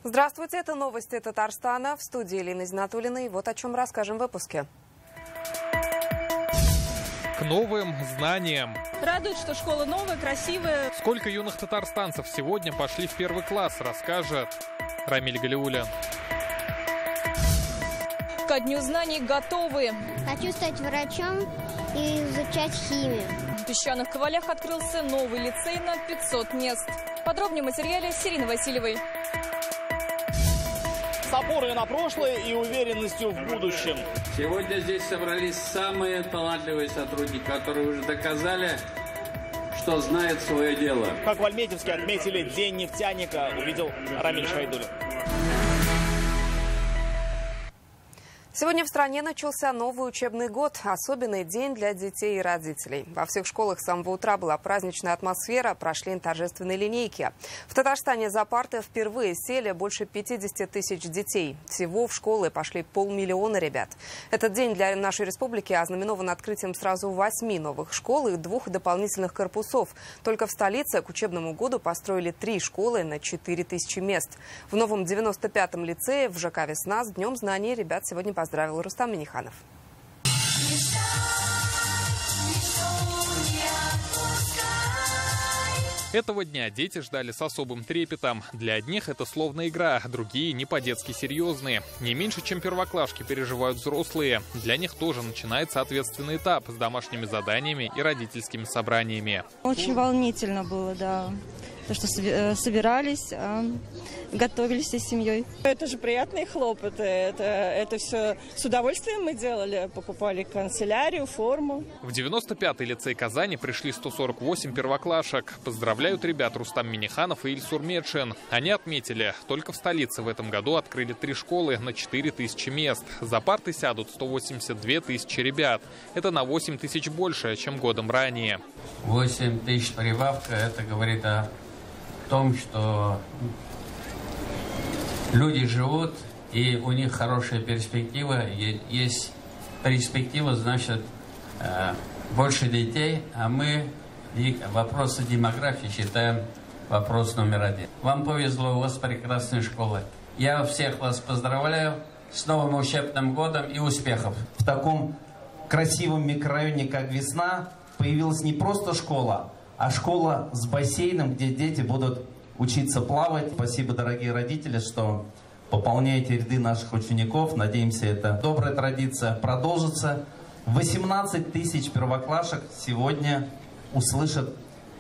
Здравствуйте, это новости Татарстана. В студии Елена Зинатуллина. И вот о чем расскажем в выпуске. К новым знаниям. Радует, что школа новая, красивая. Сколько юных татарстанцев сегодня пошли в первый класс, расскажет Рамиль Галиуллин. Ко дню знаний готовы. Хочу стать врачом и изучать химию. В Песчаных Ковалях открылся новый лицей на 500 мест. Подробнее в материале с Ириной Васильевой. С опорой на прошлое и уверенностью в будущем. Сегодня здесь собрались самые талантливые сотрудники, которые уже доказали, что знают свое дело. Как в Альметьевске отметили День нефтяника, увидел Рамиль Шайдуллин. Сегодня в стране начался новый учебный год. Особенный день для детей и родителей. Во всех школах с самого утра была праздничная атмосфера, прошли торжественные линейки. В Татарстане за парты впервые сели больше 50 тысяч детей. Всего в школы пошли 500 000 ребят. Этот день для нашей республики ознаменован открытием сразу 8 новых школ и 2 дополнительных корпусов. Только в столице к учебному году построили 3 школы на 4000 мест. В новом 95-м лицее в ЖК «Весна» с Днем знаний ребят сегодня поздравил Рустам Миниханов. Этого дня дети ждали с особым трепетом. Для одних это словно игра, другие не по-детски серьезные. Не меньше, чем первоклашки, переживают взрослые. Для них тоже начинается ответственный этап с домашними заданиями и родительскими собраниями. Очень волнительно было, да. То, что собирались, готовились всей семьей. Это же приятные хлопоты. Это все с удовольствием мы делали. Покупали канцелярию, форму. В 95-й лицей Казани пришли 148 первоклашек. Поздравляют ребят Рустам Миниханов и Ильсур Медшин. Они отметили, только в столице в этом году открыли 3 школы на 4000 мест. За парты сядут 182 тысячи ребят. Это на 8 тысяч больше, чем годом ранее. 8 тысяч прибавка, это говорит о том, что люди живут, и у них хорошая перспектива. Есть перспектива, значит, больше детей, а мы вопросы демографии считаем вопрос номер 1. Вам повезло, у вас прекрасная школа. Я всех вас поздравляю с новым учебным годом и успехов. В таком красивом микрорайоне, как «Весна», появилась не просто школа, а школа с бассейном, где дети будут учиться плавать. Спасибо, дорогие родители, что пополняете ряды наших учеников. Надеемся, эта добрая традиция продолжится. 18 тысяч первоклашек сегодня услышат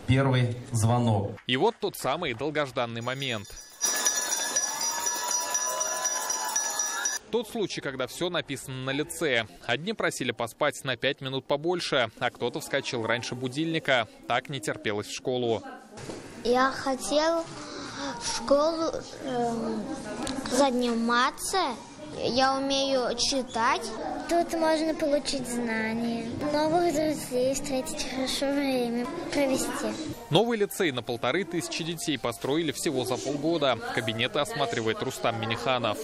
первый звонок. И вот тот самый долгожданный момент. Тот случай, когда все написано на лице. Одни просили поспать на 5 минут побольше, а кто-то вскочил раньше будильника. Так не терпелось в школу. Я хотел в школу заниматься. Я умею читать. Тут можно получить знания, новых друзей встретить, хорошо время провести. Новый лицей на 1500 детей построили всего за полгода. Кабинеты осматривает Рустам Миниханов.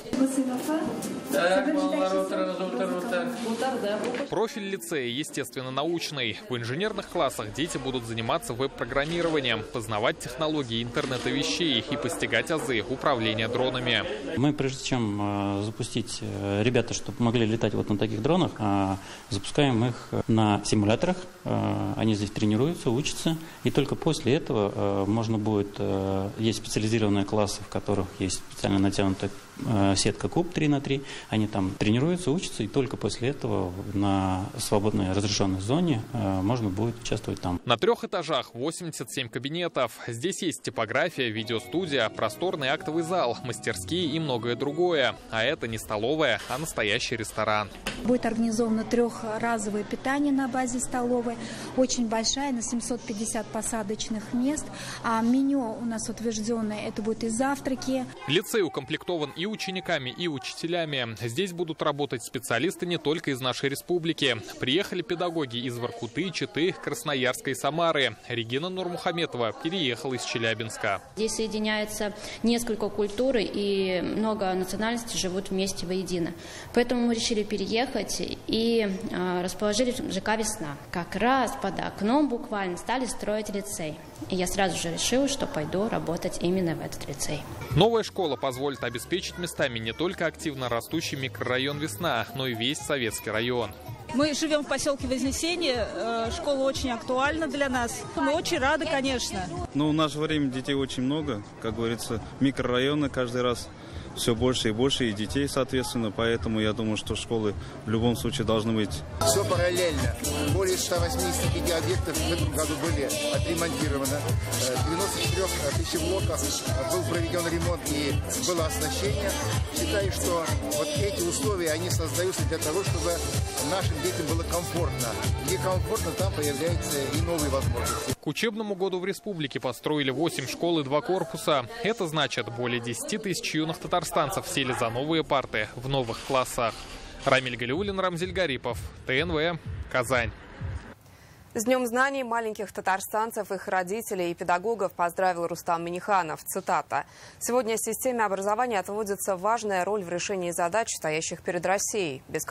Профиль лицея естественно-научный. В инженерных классах дети будут заниматься веб-программированием, познавать технологии интернета вещей и постигать азы управления дронами. Мы, прежде чем запустить ребята, чтобы могли летать вот на таких дронах, запускаем их на симуляторах. Они здесь тренируются, учатся. И только после этого можно будет... Есть специализированные классы, в которых есть специально натянутая сетка куб 3×3. Они там тренируются, учатся, и только после этого на свободной разрешенной зоне можно будет участвовать там. На 3 этажах 87 кабинетов. Здесь есть типография, видеостудия, просторный актовый зал, мастерские и многое другое. А это не столовая, а настоящий ресторан. Будет организовано 3-разовое питание на базе столовой. Очень большая, на 750 посадочных мест. А меню у нас утвержденное, это будут и завтраки. Лицей укомплектован и и учениками, и учителями. Здесь будут работать специалисты не только из нашей республики. Приехали педагоги из Воркуты, Читы, Красноярска и Самары. Регина Нурмухаметова переехала из Челябинска. Здесь соединяется несколько культур, и много национальностей живут вместе воедино. Поэтому мы решили переехать и расположились в ЖК «Весна». Как раз под окном буквально стали строить лицей. И я сразу же решила, что пойду работать именно в этот лицей. Новая школа позволит обеспечить местами не только активно растущий микрорайон «Весна», но и весь Советский район. Мы живем в поселке Вознесение. Школа очень актуальна для нас. Мы очень рады, конечно. Ну, в наше время детей очень много. Как говорится, микрорайоны каждый раз все больше и больше, и детей, соответственно. Поэтому я думаю, что школы в любом случае должны быть. Все параллельно. Более 185 объектов в этом году были отремонтированы. 94 пищеблоков был проведен ремонт и было оснащение. Считаю, что вот эти условия, они создаются для того, чтобы нашим детям было комфортно. Где комфортно, там появляются и новые возможности. К учебному году в республике построили 8 школ и 2 корпуса. Это значит, более 10 тысяч юных татарстанцев сели за новые парты в новых классах. Рамиль Галиуллин, Рамзиль Гарипов, ТНВ, Казань. С Днем знаний маленьких татарстанцев, их родителей и педагогов поздравил Рустам Минниханов. Цитата. «Сегодня системе образования отводится важная роль в решении задач, стоящих перед Россией. Без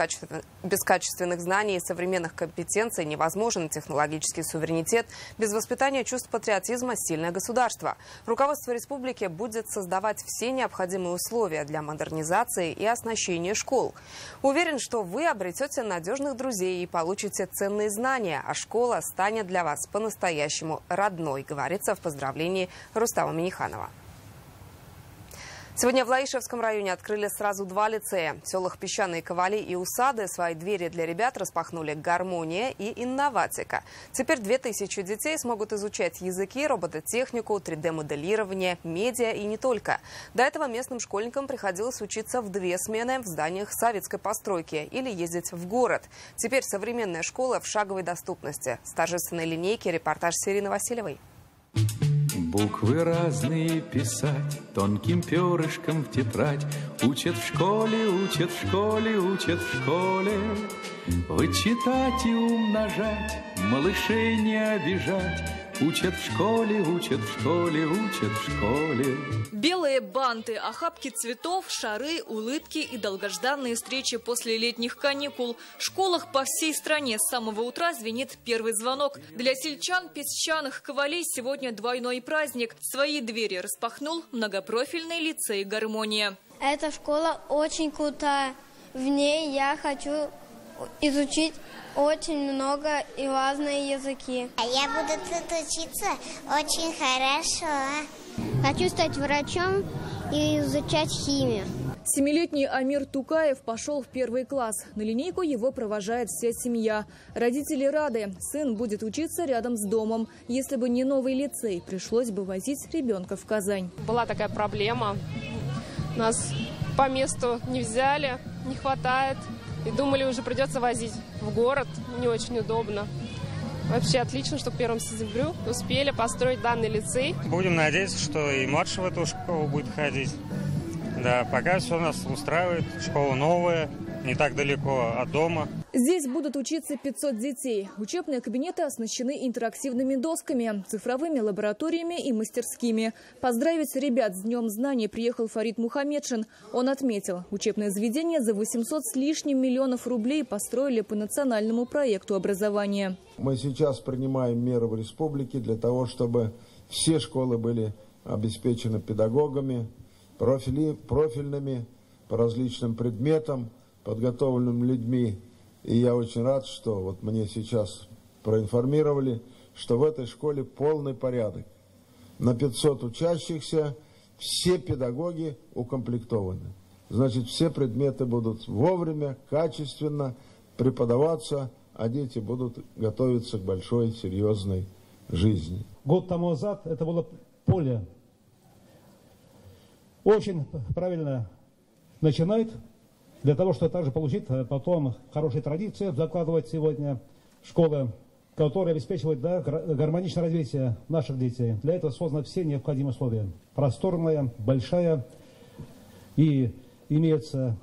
качественных знаний и современных компетенций невозможен технологический суверенитет. Без воспитания чувств патриотизма сильное государство. Руководство республики будет создавать все необходимые условия для модернизации и оснащения школ. Уверен, что вы обретете надежных друзей и получите ценные знания, а школа станет для вас по-настоящему родной», говорится в поздравлении Рустама Минниханова. Сегодня в Лаишевском районе открыли сразу 2 лицея. В селах Песчаные Ковали и Усады свои двери для ребят распахнули «Гармония» и «Инноватика». Теперь 2000 детей смогут изучать языки, робототехнику, 3D-моделирование, медиа и не только. До этого местным школьникам приходилось учиться в 2 смены в зданиях советской постройки или ездить в город. Теперь современная школа в шаговой доступности. С торжественной линейки репортаж с Ириной Васильевой. Буквы разные писать, тонким перышком в тетрадь. Учат в школе, учат в школе, учат в школе. Вычитать и умножать, малышей не обижать. Учат в школе, учат в школе, учат в школе. Белые банты, охапки цветов, шары, улыбки и долгожданные встречи после летних каникул. В школах по всей стране с самого утра звенит первый звонок. Для сельчан Песчаных Ковалей сегодня двойной праздник. Свои двери распахнул многопрофильный лицей «Гармония». Эта школа очень крутая. В ней я хочу изучить очень много и разные языки. Я буду тут учиться очень хорошо. Хочу стать врачом и изучать химию. 7-летний Амир Тукаев пошел в 1 класс. На линейку его провожает вся семья. Родители рады. Сын будет учиться рядом с домом. Если бы не новый лицей, пришлось бы возить ребенка в Казань. Была такая проблема. Нас по месту не взяли, не хватает. И думали, уже придется возить в город. Не очень удобно. Вообще отлично, что к 1 сентябрю успели построить данный лицей. Будем надеяться, что и младший в эту школу будет ходить. Да, пока все нас устраивает. Школа новая, не так далеко от дома. Здесь будут учиться 500 детей. Учебные кабинеты оснащены интерактивными досками, цифровыми лабораториями и мастерскими. Поздравить ребят с Днем знаний приехал Фарид Мухамедшин. Он отметил, учебное заведение за 800 с лишним миллионов рублей построили по национальному проекту образования. Мы сейчас принимаем меры в республике для того, чтобы все школы были обеспечены педагогами, профильными по различным предметам, подготовленными людьми. И я очень рад, что вот мне сейчас проинформировали, что в этой школе полный порядок. На 500 учащихся все педагоги укомплектованы. Значит, все предметы будут вовремя, качественно преподаваться, а дети будут готовиться к большой, серьезной жизни. Год тому назад это было поле. Очень правильно начинает. Для того, чтобы также получить потом хорошие традиции, закладывать сегодня школы, которые обеспечивают гармоничное развитие наших детей. Для этого созданы все необходимые условия. Просторная, большая и имеются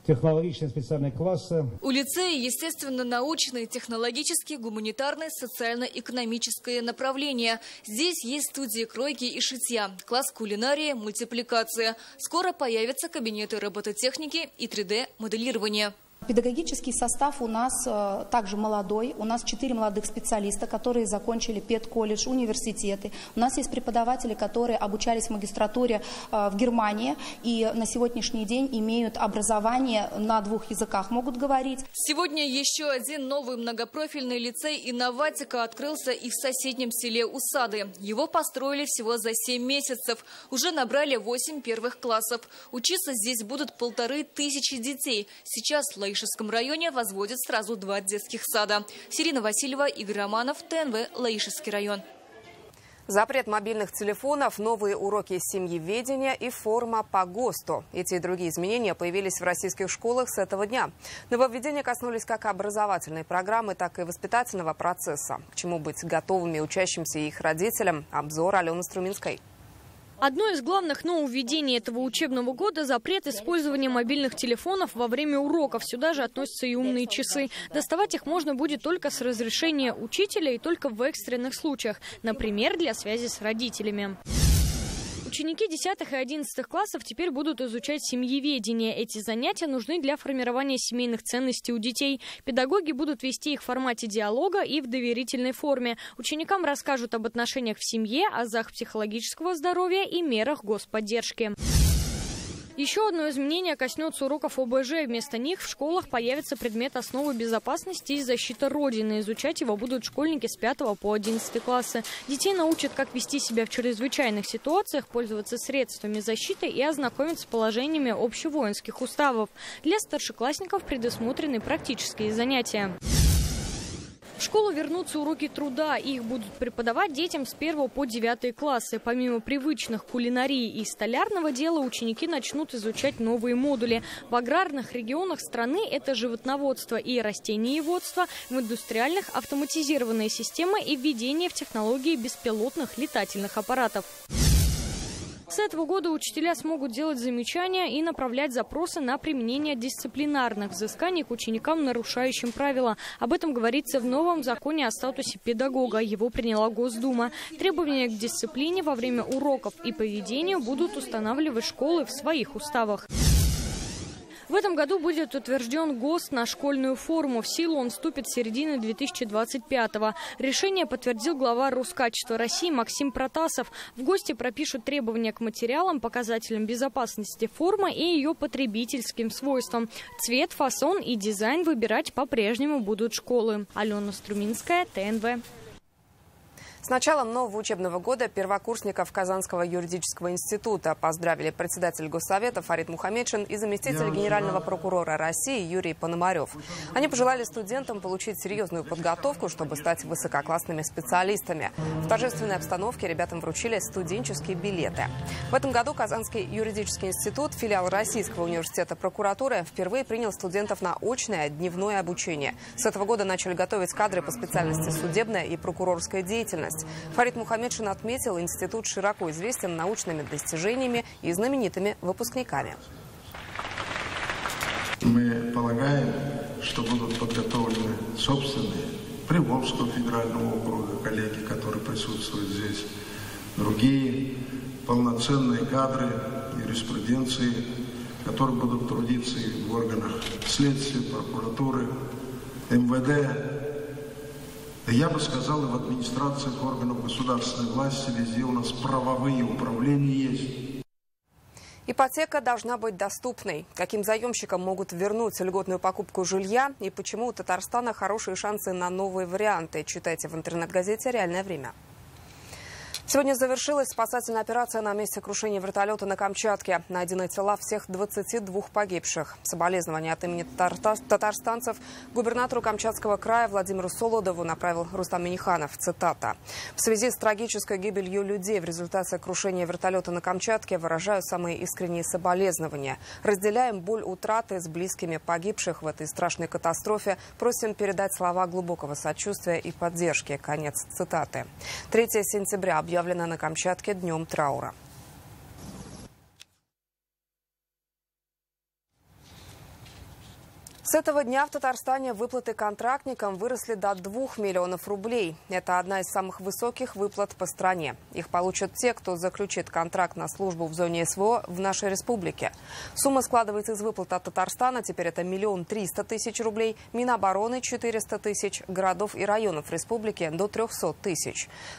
технологичные специальные классы. У лицея, естественно, научные, технологические, гуманитарные, социально-экономическое направления. Здесь есть студии кройки и шитья, класс кулинарии, мультипликация. Скоро появятся кабинеты робототехники и 3D-моделирования. Педагогический состав у нас также молодой. У нас 4 молодых специалиста, которые закончили педколледж, университеты. У нас есть преподаватели, которые обучались в магистратуре в Германии и на сегодняшний день имеют образование на 2 языках, могут говорить. Сегодня еще один новый многопрофильный лицей «Инноватика» открылся и в соседнем селе Усады. Его построили всего за 7 месяцев. Уже набрали 8 первых классов. Учиться здесь будут 1500 детей. Сейчас в Лаишевском районе возводят сразу 2 детских сада. Сирина Васильева, Игорь Романов, ТНВ, Лаишевский район. Запрет мобильных телефонов, новые уроки семьеведения и форма по ГОСТу. Эти и другие изменения появились в российских школах с этого дня. Нововведения коснулись как образовательной программы, так и воспитательного процесса. К чему быть готовыми учащимся и их родителям? Обзор Алены Струминской. Одно из главных нововведений этого учебного года – запрет использования мобильных телефонов во время уроков. Сюда же относятся и умные часы. Доставать их можно будет только с разрешения учителя и только в экстренных случаях, например, для связи с родителями. Ученики 10 и 11 классов теперь будут изучать семьеведение. Эти занятия нужны для формирования семейных ценностей у детей. Педагоги будут вести их в формате диалога и в доверительной форме. Ученикам расскажут об отношениях в семье, азах психологического здоровья и мерах господдержки. Еще одно изменение коснется уроков ОБЖ. Вместо них в школах появится предмет основы безопасности и защиты Родины. Изучать его будут школьники с 5 по 11 классы. Детей научат, как вести себя в чрезвычайных ситуациях, пользоваться средствами защиты и ознакомиться с положениями общевоинских уставов. Для старшеклассников предусмотрены практические занятия. В школу вернутся уроки труда. Их будут преподавать детям с 1 по 9 классы. Помимо привычных кулинарии и столярного дела, ученики начнут изучать новые модули. В аграрных регионах страны это животноводство и растениеводство, в индустриальных – автоматизированные системы и введение в технологии беспилотных летательных аппаратов. С этого года учителя смогут делать замечания и направлять запросы на применение дисциплинарных взысканий к ученикам, нарушающим правила. Об этом говорится в новом законе о статусе педагога. Его приняла Госдума. Требования к дисциплине во время уроков и поведению будут устанавливать школы в своих уставах. В этом году будет утвержден ГОСТ на школьную форму. В силу он вступит с середины 2025-го. Решение подтвердил глава Роскачества России Максим Протасов. В ГОСТе пропишут требования к материалам, показателям безопасности формы и ее потребительским свойствам. Цвет, фасон и дизайн выбирать по-прежнему будут школы. Алена Струминская, ТНВ. С началом нового учебного года первокурсников Казанского юридического института поздравили председатель Госсовета Фарид Мухамедшин и заместитель генерального прокурора России Юрий Пономарев. Они пожелали студентам получить серьезную подготовку, чтобы стать высококлассными специалистами. В торжественной обстановке ребятам вручили студенческие билеты. В этом году Казанский юридический институт, филиал Российского университета прокуратуры, впервые принял студентов на очное дневное обучение. С этого года начали готовить кадры по специальности судебная и прокурорская деятельность. Фарид Мухамедшин отметил, институт широко известен научными достижениями и знаменитыми выпускниками. Мы полагаем, что будут подготовлены собственные Приволжского федерального округа коллеги, которые присутствуют здесь, другие полноценные кадры юриспруденции, которые будут трудиться и в органах следствия, прокуратуры, МВД. Я бы сказал, и в администрациях органов государственной власти везде у нас правовые управления есть. Ипотека должна быть доступной. Каким заемщикам могут вернуть льготную покупку жилья и почему у Татарстана хорошие шансы на новые варианты, читайте в интернет-газете «Реальное время». Сегодня завершилась спасательная операция на месте крушения вертолета на Камчатке. Найдены тела всех 22 погибших. Соболезнования от имени татарстанцев губернатору Камчатского края Владимиру Солодову направил Рустам Минниханов. Цитата. «В связи с трагической гибелью людей в результате крушения вертолета на Камчатке выражаю самые искренние соболезнования. Разделяем боль утраты с близкими погибших в этой страшной катастрофе. Просим передать слова глубокого сочувствия и поддержки». Конец цитаты. 3 сентября объявлено на Камчатке днем траура. С этого дня в Татарстане выплаты контрактникам выросли до 2 миллионов рублей. Это одна из самых высоких выплат по стране. Их получат те, кто заключит контракт на службу в зоне СВО в нашей республике. Сумма складывается из выплат от Татарстана. Теперь это 1 300 000 рублей, Минобороны 400 000, городов и районов республики до 300 000.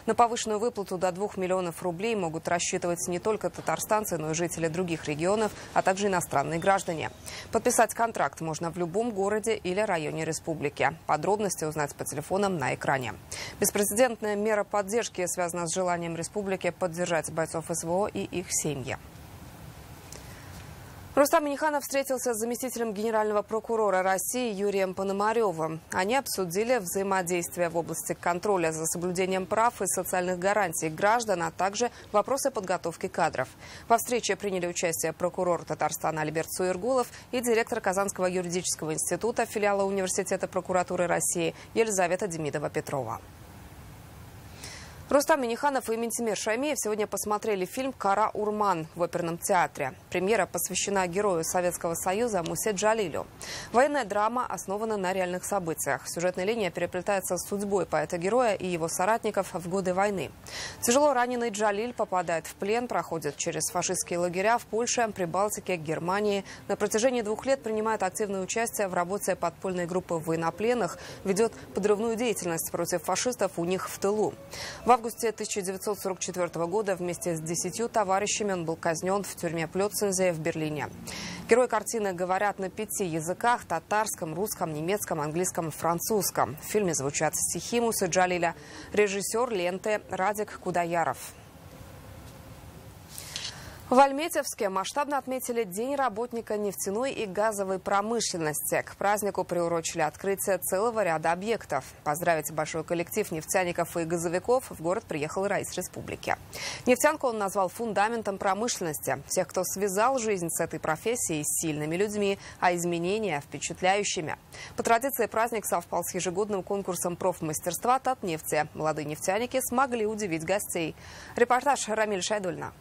На повышенную выплату до 2 миллионов рублей могут рассчитывать не только татарстанцы, но и жители других регионов, а также иностранные граждане. Подписать контракт можно в любом городе или районе республики. Подробности узнать по телефонам на экране. Беспрецедентная мера поддержки связана с желанием республики поддержать бойцов СВО и их семьи. Рустам Минниханов встретился с заместителем генерального прокурора России Юрием Пономаревым. Они обсудили взаимодействие в области контроля за соблюдением прав и социальных гарантий граждан, а также вопросы подготовки кадров. Во встрече приняли участие прокурор Татарстана Альберт Суергулов и директор Казанского юридического института филиала Университета прокуратуры России Елизавета Демидова-Петрова. Рустам Минниханов и Ментимир Шаймиев сегодня посмотрели фильм «Кара Урман» в оперном театре. Премьера посвящена герою Советского Союза Мусе Джалилю. Военная драма основана на реальных событиях. Сюжетная линия переплетается с судьбой поэта-героя и его соратников в годы войны. Тяжело раненый Джалиль попадает в плен, проходит через фашистские лагеря в Польше, Прибалтике, Германии. На протяжении 2 лет принимает активное участие в работе подпольной группы военнопленных, ведет подрывную деятельность против фашистов у них в тылу. В августе 1944 года вместе с 10 товарищами он был казнен в тюрьме Плёцензе в Берлине. Герои картины говорят на 5 языках – татарском, русском, немецком, английском и французском. В фильме звучат стихи Мусы Джалиля. Режиссер ленты Радик Кудаяров. В Альметьевске масштабно отметили День работника нефтяной и газовой промышленности. К празднику приурочили открытие целого ряда объектов. Поздравить большой коллектив нефтяников и газовиков в город приехал раис республики. Нефтянку он назвал фундаментом промышленности. Тех, кто связал жизнь с этой профессией, с сильными людьми, а изменения впечатляющими. По традиции праздник совпал с ежегодным конкурсом профмастерства Татнефти. Молодые нефтяники смогли удивить гостей. Репортаж Рамиль Шайдульна.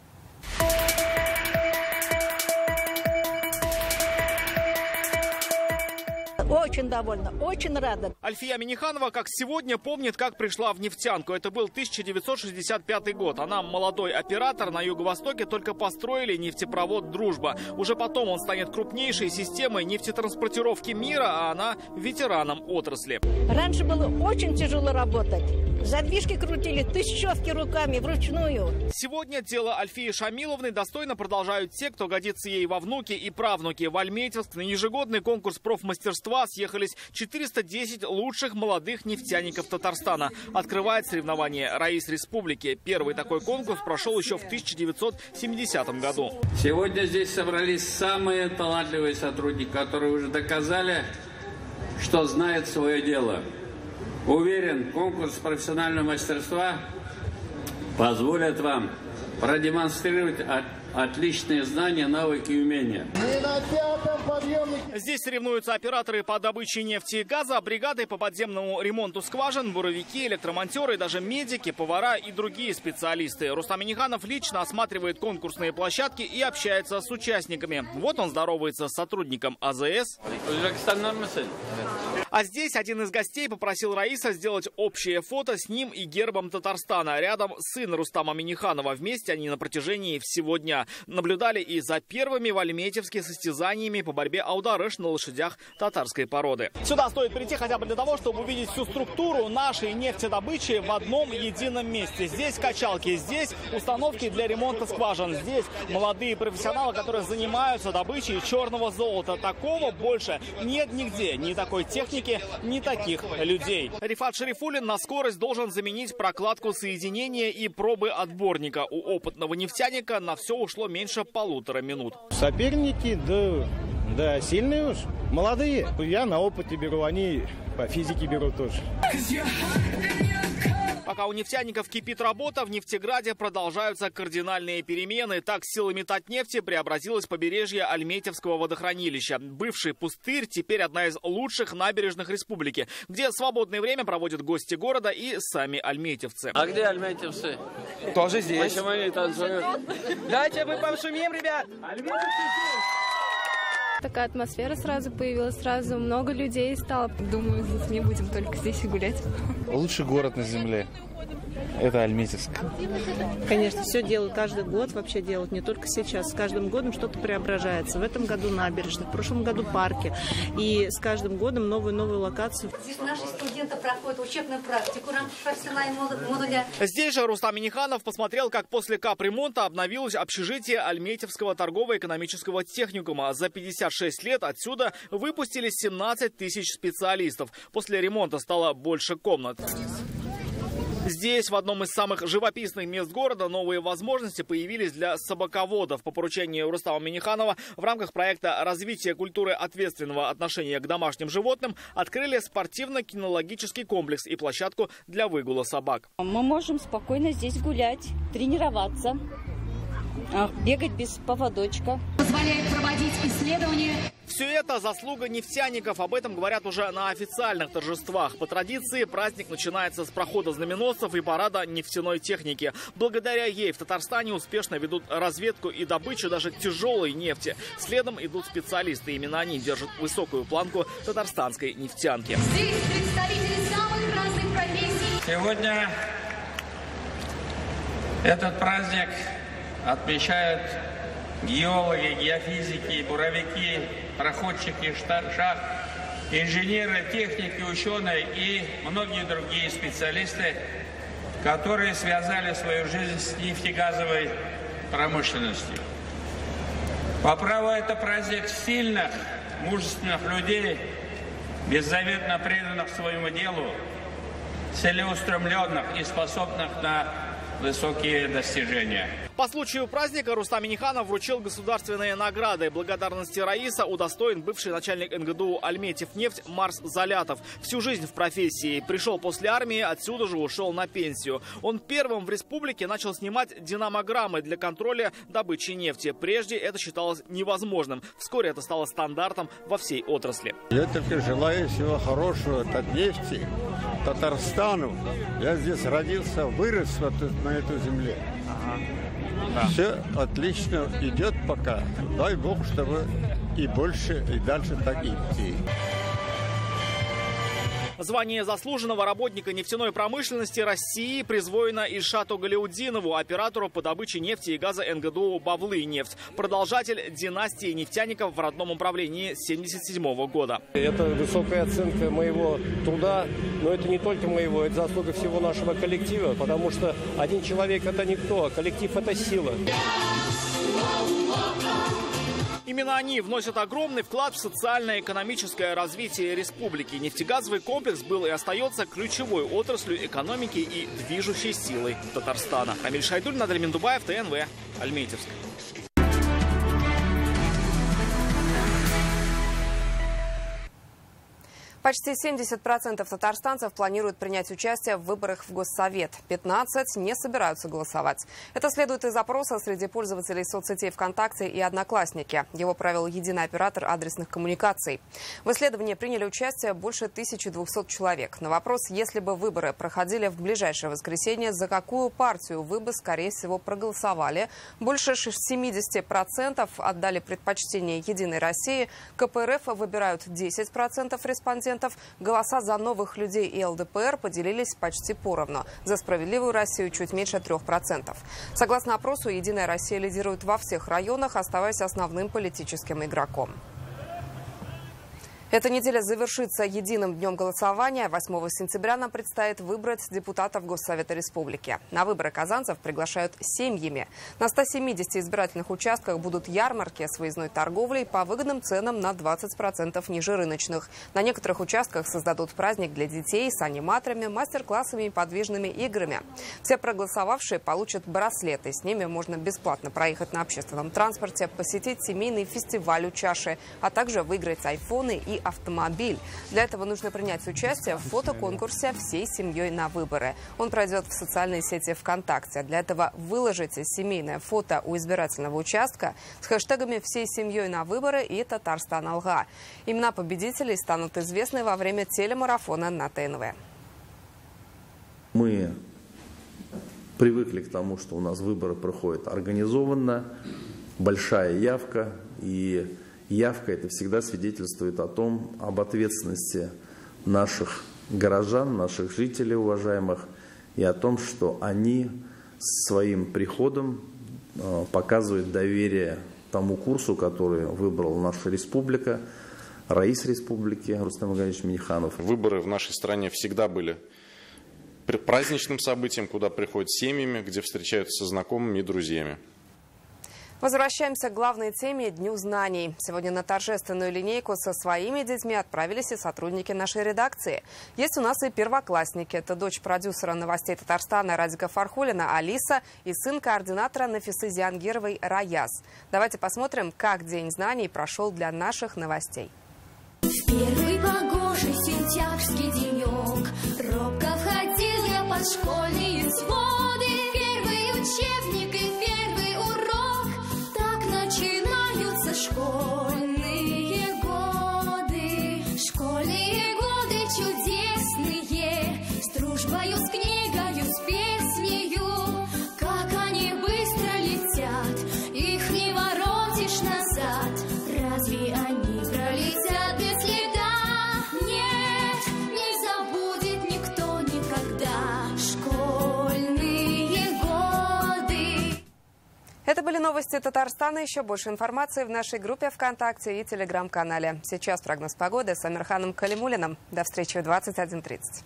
Очень довольна, очень рада. Альфия Минниханова, как сегодня, помнит, как пришла в нефтянку. Это был 1965 год. Она молодой оператор. На Юго-Востоке только построили нефтепровод «Дружба». Уже потом он станет крупнейшей системой нефтетранспортировки мира, а она ветераном отрасли. Раньше было очень тяжело работать. Задвижки крутили, тысячевки руками, вручную. Сегодня дело Альфии Шамиловны достойно продолжают те, кто годится ей во внуки и правнуки. В Альметьевск на ежегодный конкурс профмастерства съехались 410 лучших молодых нефтяников Татарстана. Открывает соревнование раис республики. Первый такой конкурс прошел еще в 1970 году. Сегодня здесь собрались самые талантливые сотрудники, которые уже доказали, что знают свое дело. Уверен, конкурс профессионального мастерства позволит вам продемонстрировать отличные знания, навыки и умения. Здесь соревнуются операторы по добыче нефти и газа, бригады по подземному ремонту скважин, буровики, электромонтеры, даже медики, повара и другие специалисты. Рустам Минниханов лично осматривает конкурсные площадки и общается с участниками. Вот он здоровается с сотрудником АЗС. А здесь один из гостей попросил Раиса сделать общее фото с ним и гербом Татарстана. Рядом сын Рустама Минниханова. Вместе они на протяжении всего дня наблюдали и за первыми в Альметьевске состязаниями по борьбе аударыш на лошадях татарской породы. Сюда стоит прийти хотя бы для того, чтобы увидеть всю структуру нашей нефтедобычи в одном едином месте. Здесь качалки, здесь установки для ремонта скважин, здесь молодые профессионалы, которые занимаются добычей черного золота. Такого больше нет нигде, ни такой техники, ни таких людей. Рифат Шарифуллин на скорость должен заменить прокладку соединения и пробы отборника. У опытного нефтяника на все ушло меньше 1,5 минут. Соперники, да, сильные уж, молодые. Я на опыте беру, они по физике берут тоже. Пока у нефтяников кипит работа, в Нефтеграде продолжаются кардинальные перемены. Так, силами Татнефти преобразилось побережье Альметьевского водохранилища. Бывший пустырь теперь одна из лучших набережных республики, где свободное время проводят гости города и сами альметьевцы. А где альметьевцы? Тоже здесь. Почему они танцуют? Дайте мы пошумим, ребят! Такая атмосфера сразу появилась, сразу много людей стало. Думаю, с детьми будем только здесь гулять. Лучший город на земле. Это Альметьевск. Конечно, все делают каждый год, вообще делают не только сейчас. С каждым годом что-то преображается. В этом году набережная, в прошлом году парки. И с каждым годом новые локации. Здесь наши студенты проходят учебную практику в рамках профессионального модуля. Здесь же Рустам Минниханов посмотрел, как после капремонта обновилось общежитие Альметьевского торгово-экономического техникума. За 56 лет отсюда выпустили 17 тысяч специалистов. После ремонта стало больше комнат. Здесь, в одном из самых живописных мест города, новые возможности появились для собаководов. По поручению Рустама Минниханова в рамках проекта развития культуры ответственного отношения к домашним животным открыли спортивно-кинологический комплекс и площадку для выгула собак. Мы можем спокойно здесь гулять, тренироваться, бегать без поводочка. Позволяет проводить исследования. Все это заслуга нефтяников. Об этом говорят уже на официальных торжествах. По традиции праздник начинается с прохода знаменосцев и парада нефтяной техники. Благодаря ей в Татарстане успешно ведут разведку и добычу даже тяжелой нефти. Следом идут специалисты. Именно они держат высокую планку татарстанской нефтянки. Здесь представители самых разных профессий. Сегодня этот праздник отмечают геологи, геофизики, буровики, проходчики шахт, инженеры, техники, ученые и многие другие специалисты, которые связали свою жизнь с нефтегазовой промышленностью. По праву это праздник сильных, мужественных людей, беззаветно преданных своему делу, целеустремленных и способных на высокие достижения. По случаю праздника Рустам Минниханов вручил государственные награды. Благодарности Раиса удостоен бывший начальник НГДУ «Альметьевнефть» Марс Залятов. Всю жизнь в профессии. Пришел после армии, отсюда же ушел на пенсию. Он первым в республике начал снимать динамограммы для контроля добычи нефти. Прежде это считалось невозможным. Вскоре это стало стандартом во всей отрасли. Я только желаю всего хорошего от нефти, Татарстану. Я здесь родился, вырос на этой земле. Да. Все отлично идет пока. Дай Бог, чтобы и больше, и дальше так идти. Звание заслуженного работника нефтяной промышленности России присвоено Ильшату Галяутдинову, оператору по добыче нефти и газа НГДУ «Бавлы-нефть». Продолжатель династии нефтяников в родном управлении с 1977 года. Это высокая оценка моего труда, но это не только моего, это заслуга всего нашего коллектива, потому что один человек – это никто, а коллектив – это сила. Именно они вносят огромный вклад в социально-экономическое развитие республики. Нефтегазовый комплекс был и остается ключевой отраслью экономики и движущей силой Татарстана. Рамиль Шайдуль, Надель Мендубаев, ТНВ, Альметьевск. Почти 70% татарстанцев планируют принять участие в выборах в Госсовет. 15% не собираются голосовать. Это следует из опроса среди пользователей соцсетей ВКонтакте и Одноклассники. Его провел единый оператор адресных коммуникаций. В исследовании приняли участие больше 1200 человек. На вопрос, если бы выборы проходили в ближайшее воскресенье, за какую партию вы бы, скорее всего, проголосовали, больше 70% отдали предпочтение «Единой России». КПРФ выбирают 10% респондентов. Голоса за новых людей и ЛДПР поделились почти поровну. За «Справедливую Россию» чуть меньше 3%. Согласно опросу, «Единая Россия» лидирует во всех районах, оставаясь основным политическим игроком. Эта неделя завершится единым днем голосования. 8 сентября нам предстоит выбрать депутатов Госсовета Республики. На выборы казанцев приглашают семьями. На 170 избирательных участках будут ярмарки с выездной торговлей по выгодным ценам на 20% ниже рыночных. На некоторых участках создадут праздник для детей с аниматорами, мастер-классами и подвижными играми. Все проголосовавшие получат браслеты. С ними можно бесплатно проехать на общественном транспорте, посетить семейный фестиваль у чаши, а также выиграть айфоны и автомобиль. Для этого нужно принять участие в фотоконкурсе «Всей семьей на выборы». Он пройдет в социальной сети ВКонтакте. Для этого выложите семейное фото у избирательного участка с хэштегами «Всей семьей на выборы» и «Татарстан Алга». Имена победителей станут известны во время телемарафона на ТНВ. Мы привыкли к тому, что у нас выборы проходят организованно, большая явка, и явка, это всегда свидетельствует об ответственности наших горожан, наших жителей уважаемых, и о том, что они своим приходом показывают доверие тому курсу, который выбрала наша республика, Раис республики Рустам Магомедович Минниханов. Выборы в нашей стране всегда были праздничным событием, куда приходят семьями, где встречаются со знакомыми и друзьями. Возвращаемся к главной теме – Дню знаний. Сегодня на торжественную линейку со своими детьми отправились и сотрудники нашей редакции. Есть у нас и первоклассники. Это дочь продюсера новостей Татарстана Радика Фархулина Алиса и сын координатора Нафисы Зиангировой Раяз. Давайте посмотрим, как День знаний прошел для наших новостей. Первый погожий сентябрьский денек, робко входил я под школьные своды. Первый учебник и первый урок, так начинаются школьные годы. Школьные годы чудесные, с дружбою, с книгою, с песнею. Как они быстро летят, их не воротишь назад. Разве они пролетят без следа? Нет, не забудет никто никогда школьные годы. Это были новости Татарстана. Еще больше информации в нашей группе ВКонтакте и Телеграм-канале. Сейчас прогноз погоды с Амирханом Калимулиным. До встречи в 21:30.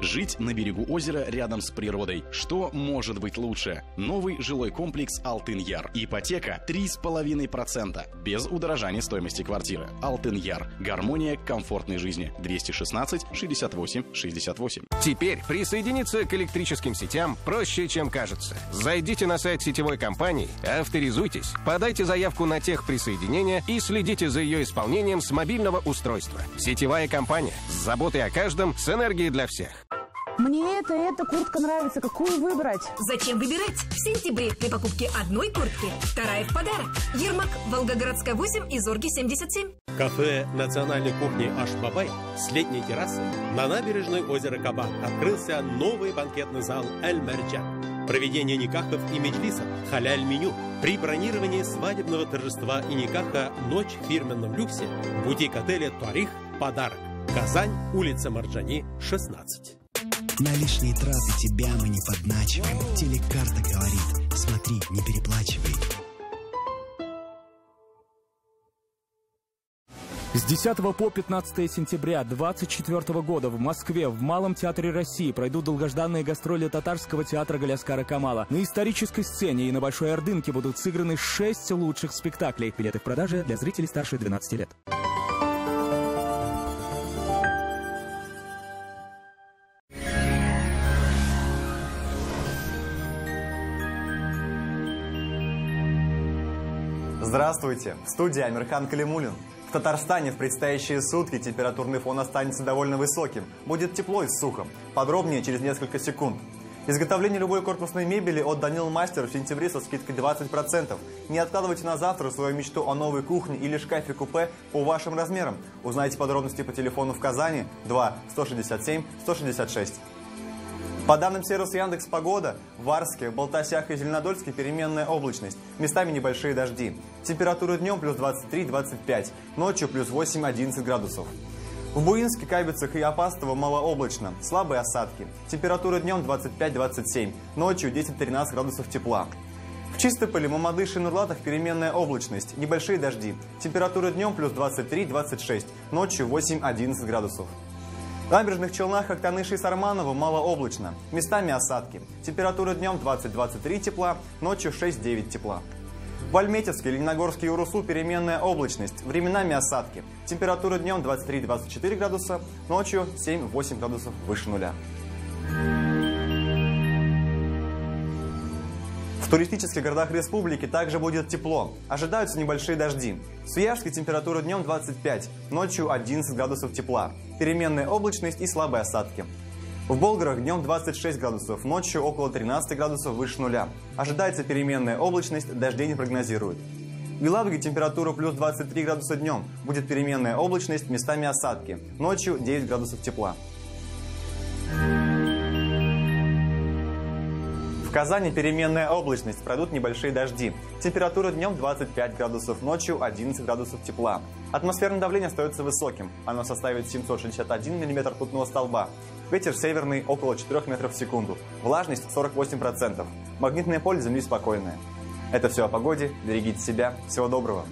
Жить на берегу озера рядом с природой. Что может быть лучше? Новый жилой комплекс «Алтын-Яр». Ипотека 3,5%. Без удорожания стоимости квартиры. «Алтын-Яр». Гармония к комфортной жизни. 216 68 68. Теперь присоединиться к электрическим сетям проще, чем кажется. Зайдите на сайт сетевой компании, авторизуйтесь, подайте заявку на техприсоединение и следите за ее исполнением с мобильного устройства. Сетевая компания. С заботой о каждом, с энергией для всех. Мне эта куртка нравится. Какую выбрать? Зачем выбирать? В сентябре при покупке одной куртки вторая в подарок. Ермак, Волгоградская 8 и Зорги 77. Кафе национальной кухни Аш-Бабай с летней террасы на набережной озера Кабан открылся новый банкетный зал «Эль-Мерджан». Проведение никахов и меджлисов, халяль-меню. При бронировании свадебного торжества и никаха «Ночь в фирменном люксе» бутик отеля «Туарих» подарок. Казань, улица Марджани, 16. На лишние траты тебя мы не подначиваем. Телекарта говорит: смотри, не переплачивай. С 10 по 15 сентября 2024 года в Москве в Малом театре России пройдут долгожданные гастроли татарского театра Галяскара Камала. На исторической сцене и на Большой Ордынке будут сыграны 6 лучших спектаклей. Билеты в продаже для зрителей старше 12 лет. Здравствуйте! В студии Амирхан Калимулин. В Татарстане в предстоящие сутки температурный фон останется довольно высоким. Будет тепло и сухо. Подробнее через несколько секунд. Изготовление любой корпусной мебели от Данил Мастер в сентябре со скидкой 20%. Не откладывайте на завтра свою мечту о новой кухне или шкафе-купе по вашим размерам. Узнайте подробности по телефону в Казани 2 167 166. По данным сервиса Яндекс.Погода, в Арске, Балтасях и Зеленодольске переменная облачность, местами небольшие дожди. Температура днем плюс 23-25, ночью плюс 8-11 градусов. В Буинске, Кабицах и Апастово малооблачно, слабые осадки. Температура днем 25-27, ночью 10-13 градусов тепла. В Чистополе, Мамадыше и Нурлатах переменная облачность, небольшие дожди. Температура днем плюс 23-26, ночью 8-11 градусов. В Набережных Челнах, Актаныше и Сарманово малооблачно, местами осадки. Температура днем 20-23 тепла, ночью 6-9 тепла. В Альметьевске, Лениногорске и Урусу переменная облачность, временами осадки. Температура днем 23-24 градуса, ночью 7-8 градусов выше нуля. В туристических городах республики также будет тепло. Ожидаются небольшие дожди. В Свияжске температура днем 25, ночью 11 градусов тепла. Переменная облачность и слабые осадки. В Болгарах днем 26 градусов, ночью около 13 градусов выше нуля. Ожидается переменная облачность, дождей не прогнозируют. В Елабуге температура плюс 23 градуса днем. Будет переменная облачность, местами осадки. Ночью 9 градусов тепла. В Казани переменная облачность, пройдут небольшие дожди. Температура днем 25 градусов, ночью 11 градусов тепла. Атмосферное давление остается высоким. Оно составит 761 мм ртутного столба. Ветер северный около 4 метров в секунду. Влажность 48%. Магнитное поле Земли спокойное. Это все о погоде. Берегите себя. Всего доброго.